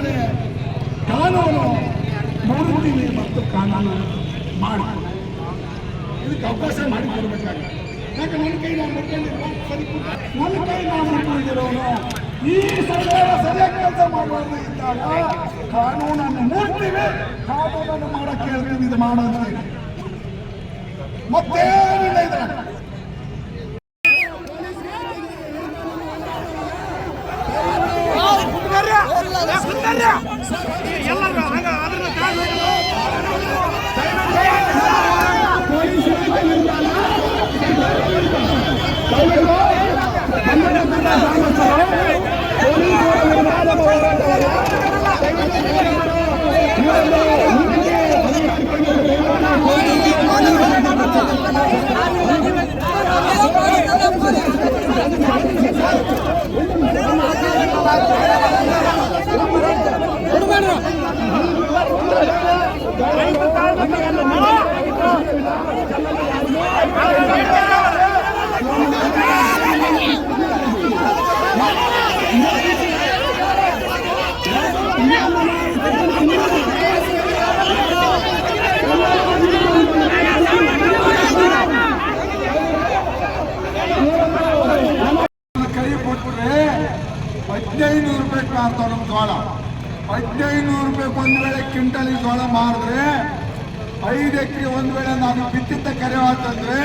ಇದ್ದಾನೆ ಕಾನೂನು ನೋಡ್ತೀವಿ ಮತ್ತು ಕಾನೂನು ಮಾಡಿ ಇದಕ್ಕೆ ಅವಕಾಶ ಮಾಡಿಕೊಡ್ಬೇಕಾಗುತ್ತೆ. ಯಾಕೆ ನನ್ನ ಕೈ ನಾವು ಮುಟ್ಕೊಂಡಿರೋ ನನ್ನ ಕೈ ನಾವು ಮುಟ್ಕೊಂಡಿರೋನು ಈ ಸರ್ಕಾರ ಸರಿಯಾಗಿ ಕೆಲಸ ಮಾಡಬಾರ್ದು ಇದ್ದಾಗ ಕಾನೂನನ್ನು ನೋಡ್ತೀವಿ, ಕಾನೂನನ್ನು ಮಾಡಕ್ಕೆ ಹೇಳ್ತೀವಿ, ಇದು ಮಾಡೋದು ಮತ್ತೇನಿಲ್ಲ ಇದ್ರೆ ಜೋಳ 1500 ರೂಪಾಯಿ ಒಂದು ವೇಳೆ ಕ್ವಿಂಟಲ್ ಜೋಳ ಮಾರಿದ್ರೆ 5 ಎಕರೆ ಒಂದು ವೇಳೆ ನಾನು ಬಿತ್ತಿದ್ದ ಕರೆ ಆತಂದ್ರೆ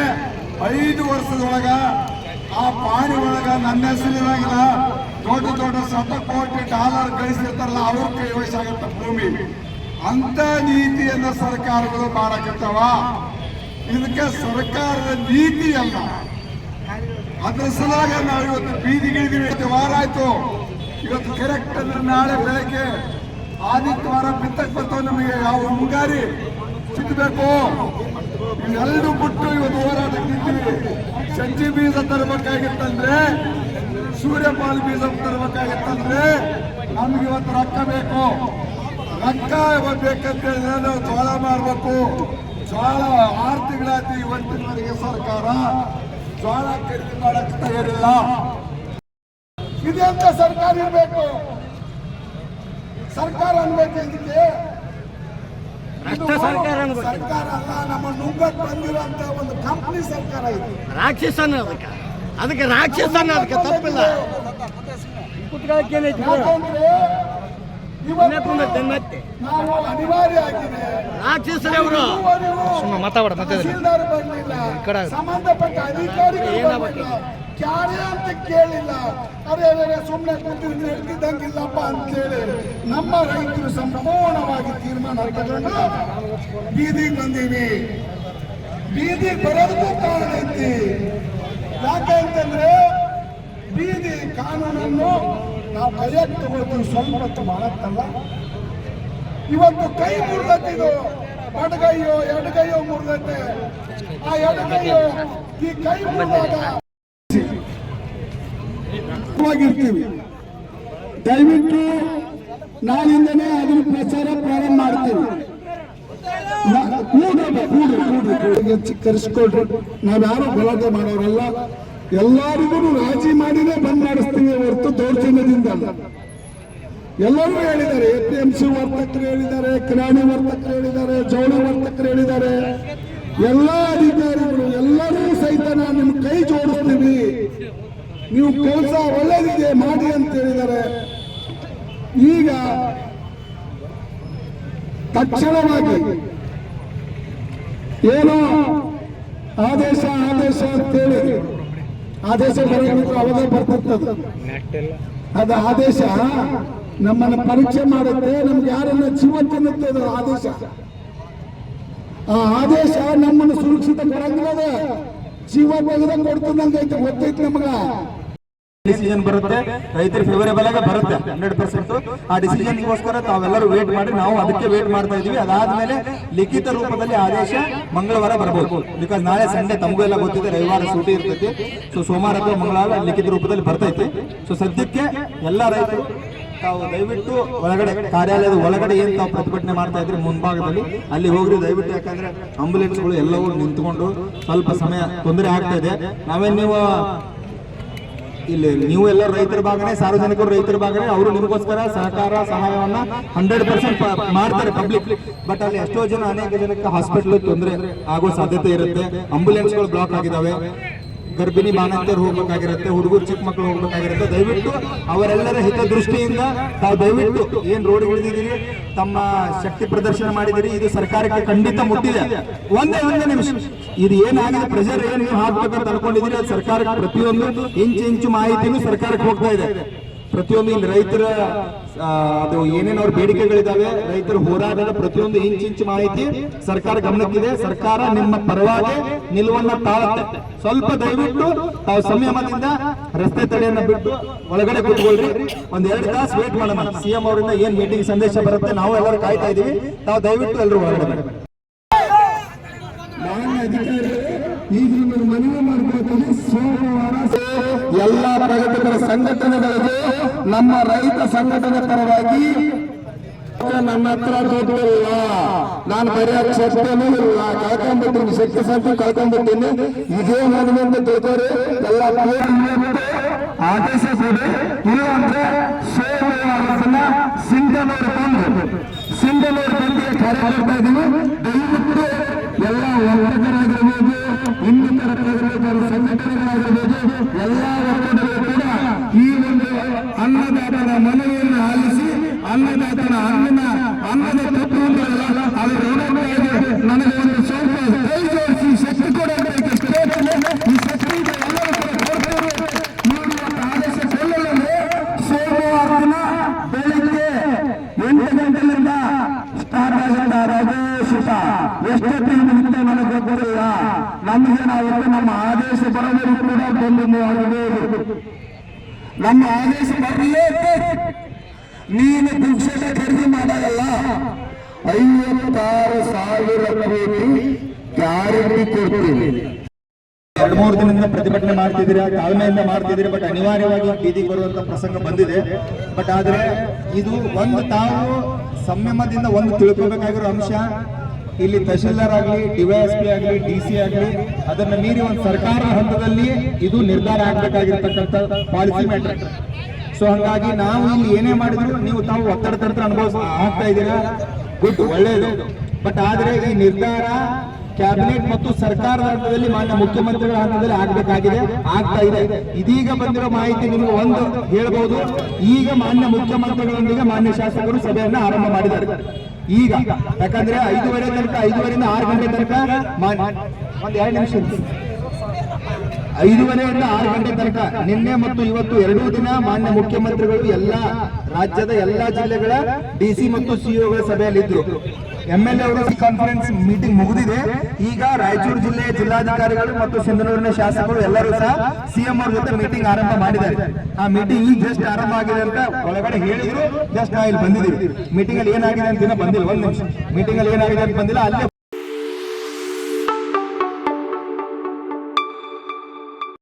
5 ವರ್ಷದೊಳಗ ಆ ಪಾಣಿ ಒಳಗ ನನ್ನ ಹೆಸರಿನಾಗಿಲ್ಲ ದೊಡ್ಡ ದೊಡ್ಡ $100 ಕೋಟಿ ಗಳಿಸಿರ್ತಾರಲ್ಲ ಅವ್ರ ಕೈವಶ ಆಗತ್ತ ಭೂಮಿ. ಅಂತ ನೀತಿಯನ್ನ ಸರ್ಕಾರಗಳು ಮಾಡಕತ್ತವ. ಇದಕ್ಕೆ ಸರ್ಕಾರದ ನೀತಿ ಅಲ್ಲ, ಅದ್ರ ಸಲುವಾಗಿ ನಾವು ಇವತ್ತು ಬೀದಿಗಿಳಿದೀವಿ. ವಾರ ಆಯ್ತು, ಇವತ್ತು ಕರೆಕ್ಟ್ ಅಂದ್ರೆ ನಾಳೆ ಬೆಳಗ್ಗೆ ಆದಿತ್ಯವಾರ ಬಿತ್ತಕ್ಕೆ ಬರ್ತಾವೆ. ನಮಗೆ ಯಾವ ಮುಂಗಾರಿ ಸಿಗಬೇಕು ಇವೆರಡು ಬಿಟ್ಟು ಇವತ್ತು ಹೋರಾಟಕ್ಕೆ ನಿಂತೀವಿ. ಸಜ್ಜಿ ಬೀಜ ತರಬೇಕಾಗಿತ್ತಂದ್ರೆ, ಸೂರ್ಯಪಾಲ ಬೀಜ ತರಬೇಕಾಗಿತ್ತಂದ್ರೆ ನಮ್ಗೆ ಇವತ್ತು ರೊಕ್ಕ ಬೇಕು. ರೊಕ್ಕ ಬೇಕಂತ ಹೇಳಿದ್ರೆ ನಾವು ಜೋಳ ಮಾರ್ಬೇಕು. ಜೋಳ 6 ತಿಂಗಳಾಯ್ತು, ಇವತ್ತಿನವರೆಗೆ ಸರ್ಕಾರ ಜೋಳ ಖರೀದಿ ಮಾಡಕ್ಕೆ ತಯಾರಿಲ್ಲ. ಇದೆಂತ ಸರ್ಕಾರ ಇರಬೇಕು, ಸರ್ಕಾರ ಅನ್ಬೇಕು. ಇದಕ್ಕೆ ಸರ್ಕಾರ ಅಲ್ಲ, ನಮ್ಮ ನುಂಗಕ್ಕೆ ಬಂದಿರುವಂತ ಒಂದು ಕಂಪನಿ ಸರ್ಕಾರ ಇದೆ. ರಾಕ್ಷಸನ ಅದಕ್ಕೆ ರಾಕ್ಷಸನ ಅದಕ್ಕೆ ತಪ್ಪಿಲ್ಲ. ನಾವು ಅನಿವಾರ್ಯ ಆಗಿದೆ. ರಾಕ್ಷಸರೇ ಅವರು ಸಂಬಂಧಪಟ್ಟ ಅಧಿಕಾರಿಗಳು ಯಾರೇ ಅಂತ ಕೇಳಿಲ್ಲ. ಅದೇ ಸುಮ್ಮನೆ ಕೂತಿದ್ರೆ ಹೇಳ್ತಿದ್ದಂಗಿಲ್ಲಪ್ಪ ಅಂತ ಹೇಳಿ ನಮ್ಮ ರೈತರು ಸಂಪೂರ್ಣವಾಗಿ ತೀರ್ಮಾನ ತಗೊಂಡು ಬೀದಿಗೆ ಬಂದೀವಿ. ಬೀದಿಗೆ ಬರೋದಕ್ಕೂ ಕಾರಣ ಐತಿ. ಯಾಕೆ ಅಂತಂದ್ರೆ ಬೀದಿ ಕಾನೂನನ್ನು ನಾವು ಕೈಯಾಗಿ ತಗೊಳ್ತೀವಿ, ಸ್ವಲ್ಪ ಮಾಡತ್ತಲ್ಲ. ಇವತ್ತು ಕೈ ಮುರಿದತ್ತಿದು, ಬಡಗೈಯೋ ಎಡಗೈಯೋ ಮುರಿದತ್ತೆ. ಆ ಎಡಗೈಯೋ ಈ ಕೈ ಮುರಿದಾಗ ಇರ್ತೀವಿ. ದಯವಿಟ್ಟು ನಾಳಿಂದನೇ ಅದನ್ನ ಪ್ರಚಾರ ಪ್ರಾರಂಭ ಮಾಡ್ತೀವಿ. ಕರೆಸ್ಕೊಳ್ರಿ, ನಾವ್ಯಾರು ಗಲಾಟೆ ಮಾಡೋರಲ್ಲ. ಎಲ್ಲರಿಗೂ ರಾಜಿ ಮಾಡಿನೇ ಬಂದ್ ಮಾಡಿಸ್ತೀವಿ ಹೊರತು ದೌರ್ಜನ್ಯದಿಂದ. ಎಲ್ಲರೂ ಹೇಳಿದ್ದಾರೆ, APMC ವರ್ತಕರು ಹೇಳಿದ್ದಾರೆ, ಕಿರಾಣಿ ವರ್ತಕರು ಹೇಳಿದ್ದಾರೆ, ಜವಳಿ ವರ್ತಕರು ಹೇಳಿದ್ದಾರೆ. ಎಲ್ಲ ಅಧಿಕಾರಿಗಳು ಎಲ್ಲರೂ ಸಹಿತ ನಾವು ನಿಮ್ ಕೈ ಜೋಡಿಸ್ತೀವಿ, ನೀವು ಕೆಲಸ ಒಳ್ಳೆದಿದೆ ಮಾಡಿ ಅಂತ ಹೇಳಿದ್ದಾರೆ. ಈಗ ತಕ್ಷಣವಾಗಿ ಏನೋ ಆದೇಶ ಅಂತೇಳಿ ಆದೇಶ ಬರೋದು ಅವಾಗ ಬರ್ತದೆ. ಅದು ಆದೇಶ ನಮ್ಮನ್ನು ಪರೀಕ್ಷೆ ಮಾಡುತ್ತೆ, ನಮ್ಗೆ ಯಾರನ್ನ ಜೀವ ತಿನ್ನುತ್ತೆ ಅದು ಆದೇಶ. ಆ ಆದೇಶ ನಮ್ಮನ್ನು ಸುರಕ್ಷಿತ ಕೊಡಂಗಿಲ್ಲ, ಜೀವ ತೆಗೆದಂಗೆ ಕೊಡ್ತದಂಗೈತೆ. ಗೊತ್ತೈತಿ ನಮಗ ಡಿಸಿಷನ್ ಬರುತ್ತೆ, ರೈತರು ಫೇವರೇಬಲ್ ಆಗಿ ಬರುತ್ತೆ 100%. ಆ ಡಿಸಿಷನ್ಗೋಸ್ಕರ ತಾವೆಲ್ಲರೂ ವೇಟ್ ಮಾಡಿ, ನಾವು ಅದಕ್ಕೆ ವೇಟ್ ಮಾಡ್ತಾ ಇದೀವಿ. ಅದಾದ್ಮೇಲೆ ಲಿಖಿತ ರೂಪದಲ್ಲಿ ಆದೇಶ ಮಂಗಳವಾರ ಬರಬಹುದು. ಬಿಕಾಸ್ ನಾಳೆ ಸಂಡೇ ತಮಗೂ ಎಲ್ಲ ಗೊತ್ತಿದೆ, ರವಿವಾರ ಸೂಟಿ ಇರ್ತೈತಿ. ಸೊ ಸೋಮವಾರ ಅಥವಾ ಮಂಗಳವಾರ ಲಿಖಿತ ರೂಪದಲ್ಲಿ ಬರ್ತೈತಿ. ಸೊ ಸದ್ಯಕ್ಕೆ ಎಲ್ಲ ರೈತರು ತಾವು ದಯವಿಟ್ಟು ಒಳಗಡೆ ಕಾರ್ಯಾಲಯದ ಒಳಗಡೆ ಏನ್ ತಾವು ಪ್ರತಿಭಟನೆ ಮಾಡ್ತಾ ಇದ್ರಿ ಮುಂಭಾಗದಲ್ಲಿ ಅಲ್ಲಿ ಹೋಗ್ರಿ ದಯವಿಟ್ಟು. ಯಾಕಂದ್ರೆ ಆಂಬುಲೆನ್ಸ್ಗಳು ಎಲ್ಲವೂ ನಿಂತ್ಕೊಂಡು ಸ್ವಲ್ಪ ಸಮಯ ತೊಂದರೆ ಆಗ್ತಾ ಇದೆ. ನಾವೇನ್ ನೀವು ಇಲ್ಲಿ ನೀವು ಎಲ್ಲ ರೈತರ ಭಾಗನೇ, ಸಾರ್ವಜನಿಕರು ರೈತರ ಭಾಗನೇ, ಅವರು ನಿಮಗೋಸ್ಕರ ಸಹಕಾರ ಸಹಾಯವನ್ನ 100% ಮಾಡ್ತಾರೆ ಪಬ್ಲಿಕ್. ಬಟ್ ಅಲ್ಲಿ ಎಷ್ಟೋ ಜನ, ಅನೇಕ ಜನಕ್ಕೆ ಹಾಸ್ಪಿಟಲ್ ತೊಂದರೆ ಆಗೋ ಸಾಧ್ಯತೆ ಇರುತ್ತೆ. ಆಂಬುಲೆನ್ಸ್ಗಳು ಬ್ಲಾಕ್ ಆಗಿದಾವೆ, ಗರ್ಭಿಣಿ ಬಾಣಂತಿಯರು ಹೋಗ್ಬೇಕಾಗಿರುತ್ತೆ, ಹುಡುಗರು ಚಿಕ್ಕ ಮಕ್ಕಳು ಹೋಗ್ಬೇಕಾಗಿರುತ್ತೆ. ದಯವಿಟ್ಟು ಅವರೆಲ್ಲರ ಹಿತದೃಷ್ಟಿಯಿಂದ ತಾವು ದಯವಿಟ್ಟು ಏನ್ ರೋಡ್ಗಳಿದ್ದೀರಿ, ತಮ್ಮ ಶಕ್ತಿ ಪ್ರದರ್ಶನ ಮಾಡಿದಿರಿ, ಇದು ಸರ್ಕಾರಕ್ಕೆ ಖಂಡಿತ ಮುಟ್ಟಿದೆ. ಒಂದೇ ನಿಮಿಷ, ಇದು ಏನಾಗಿದೆ, ಪ್ರೆಷರ್ ಏನ್ ನೀವು ಹಾಕ್ಬೇಕಂತ ಅನ್ಕೊಂಡಿದ್ದೀರಿ, ಅದು ಸರ್ಕಾರಕ್ಕೆ ಪ್ರತಿಯೊಂದು ಇಂಚು ಮಾಹಿತಿನೂ ಸರ್ಕಾರಕ್ಕೆ ಹೋಗ್ತಾ ಇದೆ. ಪ್ರತಿಯೊಂದು ಇಲ್ಲಿ ರೈತರ ಅದು ಏನೇನು ಅವ್ರ ಬೇಡಿಕೆಗಳಿದಾವೆ, ರೈತರ ಹೋರಾಟದ ಪ್ರತಿಯೊಂದು ಇಂಚು ಮಾಹಿತಿ ಸರ್ಕಾರ ಗಮನಕ್ಕಿದೆ. ಸರ್ಕಾರ ನಿಮ್ಮ ಪರವಾಗಿ ನಿಲುವನ್ನ ತಾಳುತ್ತೆ. ಸ್ವಲ್ಪ ದಯವಿಟ್ಟು ತಾವು ಸಂಯಮದಿಂದ ರಸ್ತೆ ತಡೆಯನ್ನ ಬಿಟ್ಟು ಒಳಗಡೆ ಕೂತ್ಕೊಳ್ರಿ. ಒಂದ್ 2 ತಾಸು ವೇಟ್ ಮಾಡೋಣ. ಸಿಎಂ ಅವರಿಂದ ಏನ್ ಮೀಟಿಂಗ್ ಸಂದೇಶ ಬರುತ್ತೆ ನಾವು ಎಲ್ಲರೂ ಕಾಯ್ತಾ ಇದೀವಿ. ತಾವು ದಯವಿಟ್ಟು ಎಲ್ಲರೂ ಒಳಗಡೆ ಮನವಿ ಮಾಡಬೇಕು. ಸೋಮವಾರ ಎಲ್ಲ ಪ್ರಗತಿಪರ ಸಂಘಟನೆಗಳಿಗೆ, ನಮ್ಮ ರೈತ ಸಂಘಟನೆ ಪರವಾಗಿ ನನ್ನ ಹತ್ರ ದುಡ್ಡಿಲ್ಲ, ನಾನು ಬರೆಯಕ್ಕೆ ಶಕ್ತಿನೂ ಇಲ್ಲ, ಕಳ್ಕೊಂಡ್ಬಿಟ್ಟಿನಿ, ಶಕ್ತಿ ಸಂಖ್ಯೆ ಕಳ್ಕೊಂಡ್ಬಿಟ್ಟಿನಿ. ಇದೇ ಮನವಿ ಅಂತ ತಿಳ್ಕೊರಿ. ಎಲ್ಲ ಆದೇಶ ಕೊಡಿ. ಇಲ್ಲ ಅಂದ್ರೆ ಸೋಮವಾರ ದಿನ ಸಿಂಧನೂರು ಬಂದಿಗೆ ಕರೆ ಮಾಡ್ತಾ ಇದೀವಿ. ದಯವಿಟ್ಟು ಎಲ್ಲ ಒಕ್ಕೂಟರಾಗಿರ್ಬೋದು, ಇನ್ನಿತರ ಪ್ರಗತಿಪರ ಸಂಘಟನೆಗಳಾಗಿರ್ಬೋದು, ಎಲ್ಲ ಒಕ್ಕೂಟಗಳು ಕೂಡ ಈ ಒಂದು ಅನ್ನದಾತನ ಮನವಿಯನ್ನು ಆಲಿಸಿ ಅನ್ನದಾತನ ಅನ್ನದ ತತ್ವಗಳಲ್ಲ ಅವರು ನನಗೆ ಒಂದು ಸ್ವಲ್ಪ ಕೈ ಜೋಡಿಸಿ ಶಕ್ತಿ ಕೊಡಬೇಕು. ಈ ಶಕ್ತಿ ಎಲ್ಲರೂ ಆದೇಶ ಕೊಲ್ಲಲೇ ಸೋಮವಾರ ದಿನ ಬೆಳಿಗ್ಗೆ 8 ಗಂಟೆಯಿಂದ ಸ್ಟಾರ್ಟ್ ಆಗೋಣ. ರಘುಶಿತ ಎಷ್ಟೊತ್ತಿಗೆ ಮುಗಿದ ನನಗೆ ಗೊತ್ತಿಲ್ಲ. ನಮಗೆ ನಾವು ನಮ್ಮ ಆದೇಶ ಬರೋದು ಕೂಡ ಬಂದು ಆಗಬೇಕು. ನಮ್ಮ ಆದೇಶ ಬರಲೇಬೇಕು. ನೀನು ಭಿಕ್ಷೆ ಖರೀದಿ ಮಾಡಲ್ಲ. 56,000 ಕೋಟಿ ಗ್ಯಾರಂಟಿ ಕೊಡ್ತೀನಿ. 2-3 ದಿನದಿಂದ ಪ್ರತಿಭಟನೆ ಮಾಡ್ತಿದ್ದೀರಾ, ತಾಳ್ಮೆಯಿಂದ ಮಾಡ್ತಿದ್ದೀರಿ. ಬಟ್ ಅನಿವಾರ್ಯವಾಗಿ ಬೀದಿಗೆ ಬರುವಂತ ಪ್ರಸಂಗ ಬಂದಿದೆ. ಬಟ್ ಆದ್ರೆ ಇದು ಒಂದು ತಾವು ಸಂಯಮದಿಂದ ಒಂದು ತಿಳ್ಕೊಬೇಕಾಗಿರೋ ಅಂಶ, ಇಲ್ಲಿ ತಹಶೀಲ್ದಾರ್ ಆಗಲಿ, ಡಿವೈಎಸ್ಪಿ ಆಗಲಿ, DC ಆಗಲಿ, ಅದನ್ನ ಮೀರಿ ಒಂದು ಸರ್ಕಾರ ಹಂತದಲ್ಲಿ ಇದು ನಿರ್ಧಾರ ಆಗ್ಬೇಕಾಗಿರ್ತಕ್ಕಂಥ ಪಾಲಿಸಿ ಮ್ಯಾಟರ್. ಸೊ ಹಾಗಾಗಿ ನಾವು ಇಲ್ಲಿ ಏನೇ ಮಾಡಿದ್ರು ನೀವು ತಾವು ಒತ್ತಡ ಅನುಭವ ಆಗ್ತಾ ಇದ್ದೀರಾ, ಗುಡ್, ಒಳ್ಳೆಯದು. ಬಟ್ ಆದ್ರೆ ಈ ನಿರ್ಧಾರ ಕ್ಯಾಬಿನೆಟ್ ಮತ್ತು ಸರ್ಕಾರದ ಹಂತದಲ್ಲಿ ಮಾನ್ಯ ಮುಖ್ಯಮಂತ್ರಿಗಳ ಹಂತದಲ್ಲಿ ಆಗ್ಬೇಕಾಗಿದೆ, ಆಗ್ತಾ ಇದೆ. ಇದೀಗ ಬಂದಿರೋ ಮಾಹಿತಿ ನಿಮಗೆ ಒಂದು ಹೇಳ್ಬಹುದು. ಈಗ ಮಾನ್ಯ ಮುಖ್ಯಮಂತ್ರಿಗಳೊಂದಿಗೆ ಮಾನ್ಯ ಶಾಸಕರು ಸಭೆಯನ್ನ ಆರಂಭ ಮಾಡಿದ್ದಾರೆ. ಈಗ ಯಾಕಂದ್ರೆ 5:30 ತನಕ, 5:30ರಿಂದ 6 ಗಂಟೆ ತನಕ, ಒಂದ್ 2 ನಿಮಿಷ, 5:30ರಿಂದ 6 ಗಂಟೆ ತನಕ ನಿನ್ನೆ ಮತ್ತು ಇವತ್ತು 2 ದಿನ ಮಾನ್ಯ ಮುಖ್ಯಮಂತ್ರಿಗಳು ಎಲ್ಲ ರಾಜ್ಯದ ಎಲ್ಲಾ ಜಿಲ್ಲೆಗಳ DC ಮತ್ತು CEOಗಳ ಸಭೆಯಲ್ಲಿದ್ದರು. MLA ಅವರ ಕಾನ್ಫರೆನ್ಸ್ ಮೀಟಿಂಗ್ ಮುಗಿದಿದೆ. ಈಗ ರಾಯಚೂರು ಜಿಲ್ಲೆಯ ಜಿಲ್ಲಾಧಿಕಾರಿಗಳು ಮತ್ತು ಸಿಂಧನೂರಿನ ಶಾಸಕರು ಎಲ್ಲರೂ ಸಹ CM ಅವ್ರ ಜೊತೆ ಮೀಟಿಂಗ್ ಆರಂಭ ಮಾಡಿದ್ದಾರೆ. ಆ ಮೀಟಿಂಗ್ ಈಗ ಜಸ್ಟ್ ಆರಂಭ ಆಗಿದೆ ಅಂತ ಒಳಗಡೆ ಹೇಳಿದ್ರು. ಜಸ್ಟ್ ನಾವು ಇಲ್ಲಿ ಬಂದಿದ್ದೀವಿ. ಮೀಟಿಂಗ್ ಅಲ್ಲಿ ಏನಾಗಿದೆ ಅಂತ ಬಂದಿಲ್ಲ. 1 ನಿಮಿಷ, ಮೀಟಿಂಗ್ ಅಲ್ಲಿ ಏನಾಗಿದೆ ಅಂತ ಬಂದಿಲ್ಲ. ಅಲ್ಲೇ